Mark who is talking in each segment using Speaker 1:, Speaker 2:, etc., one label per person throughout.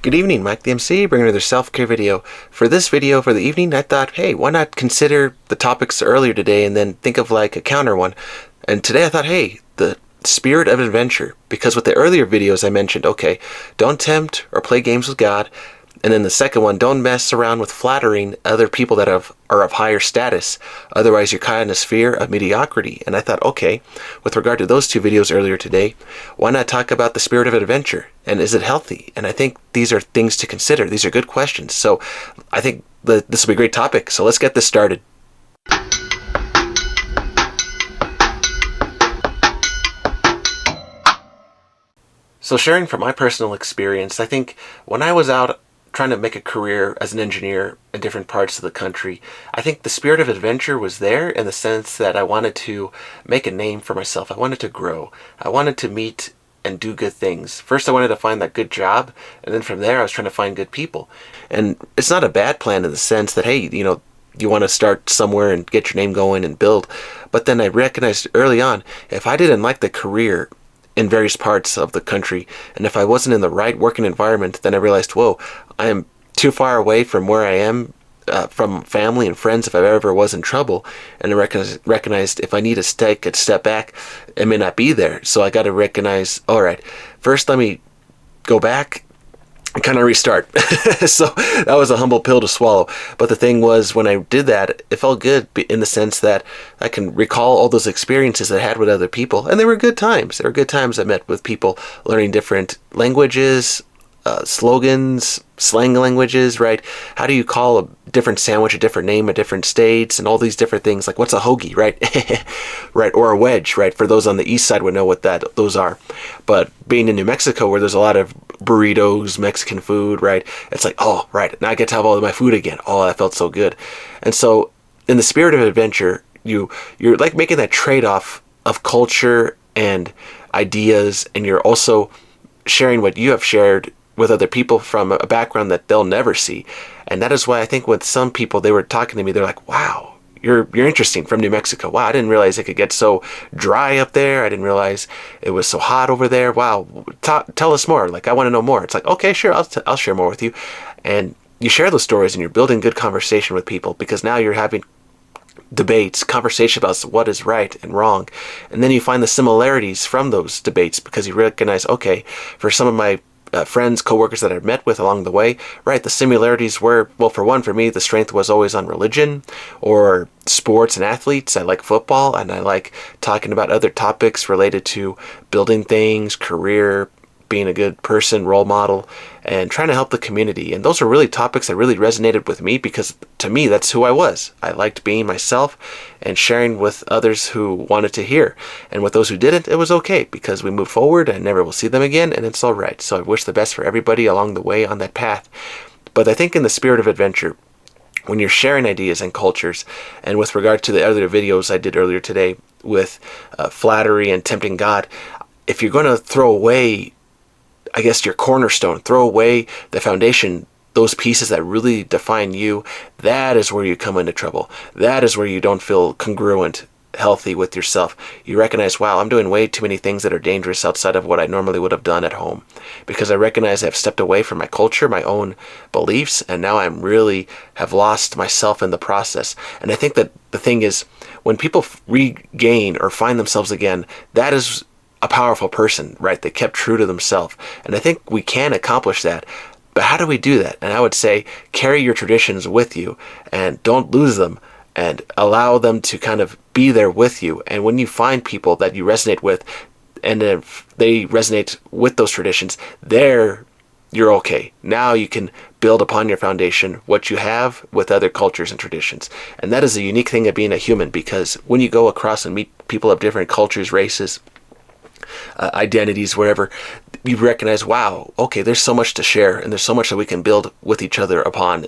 Speaker 1: Good evening, Mike the MC, bringing another self-care video. For this video for the evening, I thought, hey, why not consider the topics earlier today and then think of like a counter one. And today I thought, hey, the spirit of adventure. Because with the earlier videos I mentioned, okay, don't tempt or play games with God. And then the second one, don't mess around with flattering other people that are of higher status. Otherwise, you're caught in a sphere of mediocrity. And I thought, okay, with regard to those two videos earlier today, why not talk about the spirit of adventure? And is it healthy? And I think these are things to consider. These are good questions. So I think this will be a great topic. So let's get this started. So sharing from my personal experience, I think when I was out trying to make a career as an engineer in different parts of the country, I think the spirit of adventure was there in the sense that I wanted to make a name for myself. I wanted to grow. I wanted to meet and do good things. First, I wanted to find that good job, and then from there, I was trying to find good people. And it's not a bad plan in the sense that, hey, you want to start somewhere and get your name going and build. But then I recognized early on, if I didn't like the career in various parts of the country, and if I wasn't in the right working environment, then I realized, whoa, I am too far away from where I am, from family and friends if I ever was in trouble. And I recognized if I need to take a step back, it may not be there. So I got to recognize, all right, first let me go back and kind of restart. So that was a humble pill to swallow. But the thing was, when I did that, it felt good in the sense that I can recall all those experiences I had with other people. And they were good times. There were good times I met with people learning different languages, slogans, slang languages, right? How do you call a different sandwich a different name at different states and all these different things? Like, what's a hoagie, right? Right, or a wedge, right? For those on the east side would know what those are. But being in New Mexico, where there's a lot of burritos, Mexican food, right? It's like, oh, right, now I get to have all of my food again. Oh, that felt so good. And so in the spirit of adventure, you're like making that trade-off of culture and ideas, and you're also sharing what you have shared with other people from a background that they'll never see. And that is why I think with some people, they were talking to me, they're like, wow, you're interesting, from New Mexico. Wow, I didn't realize it could get so dry up there. I didn't realize it was so hot over there. Wow, tell us more. Like, I want to know more. It's like, okay, sure, I'll share more with you. And you share those stories and you're building good conversation with people, because now you're having debates, conversation about what is right and wrong. And then you find the similarities from those debates, because you recognize, okay, for some of my friends, coworkers that I've met with along the way, right, the similarities were, well, for one, for me, the strength was always on religion or sports and athletes. I like football, and I like talking about other topics related to building things, career, being a good person, role model, and trying to help the community. And those are really topics that really resonated with me, because to me, that's who I was. I liked being myself and sharing with others who wanted to hear. And with those who didn't, it was okay, because we moved forward and never will see them again, and it's all right. So I wish the best for everybody along the way on that path. But I think in the spirit of adventure, when you're sharing ideas and cultures, and with regard to the other videos I did earlier today with flattery and tempting God, if you're going to throw away, I guess, your cornerstone, throw away the foundation, those pieces that really define you, that is where you come into trouble. That is where you don't feel congruent, healthy with yourself. You recognize, wow, I'm doing way too many things that are dangerous outside of what I normally would have done at home, because I recognize I've stepped away from my culture, my own beliefs, and now I'm really have lost myself in the process. And I think that the thing is, when people regain or find themselves again, that is a powerful person, right? They kept true to themselves. And I think we can accomplish that. But how do we do that? And I would say, carry your traditions with you and don't lose them, and allow them to kind of be there with you. And when you find people that you resonate with, and if they resonate with those traditions, you're okay. Now you can build upon your foundation, what you have with other cultures and traditions. And that is a unique thing of being a human, because when you go across and meet people of different cultures, races, identities, wherever, you recognize, wow, okay, there's so much to share, and there's so much that we can build with each other upon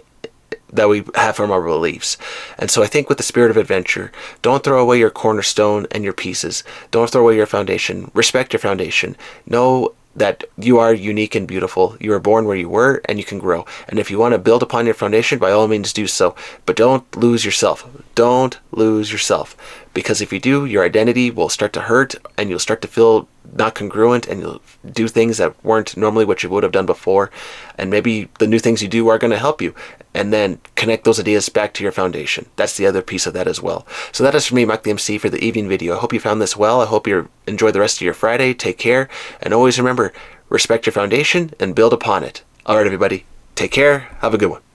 Speaker 1: that we have from our beliefs. And so I think with the spirit of adventure, don't throw away your cornerstone and your pieces. Don't throw away your foundation. Respect your foundation. Know that you are unique and beautiful. You were born where you were, and you can grow. And if you want to build upon your foundation, by all means do so. But don't lose yourself. Don't lose yourself. Because if you do, your identity will start to hurt, and you'll start to feel not congruent and you'll do things that weren't normally what you would have done before. And maybe the new things you do are going to help you. And then connect those ideas back to your foundation. That's the other piece of that as well. So that is for me, Mike the MC, for the evening video. I hope you found this well. I hope you enjoy the rest of your Friday. Take care. And always remember, respect your foundation and build upon it. All right, everybody. Take care. Have a good one.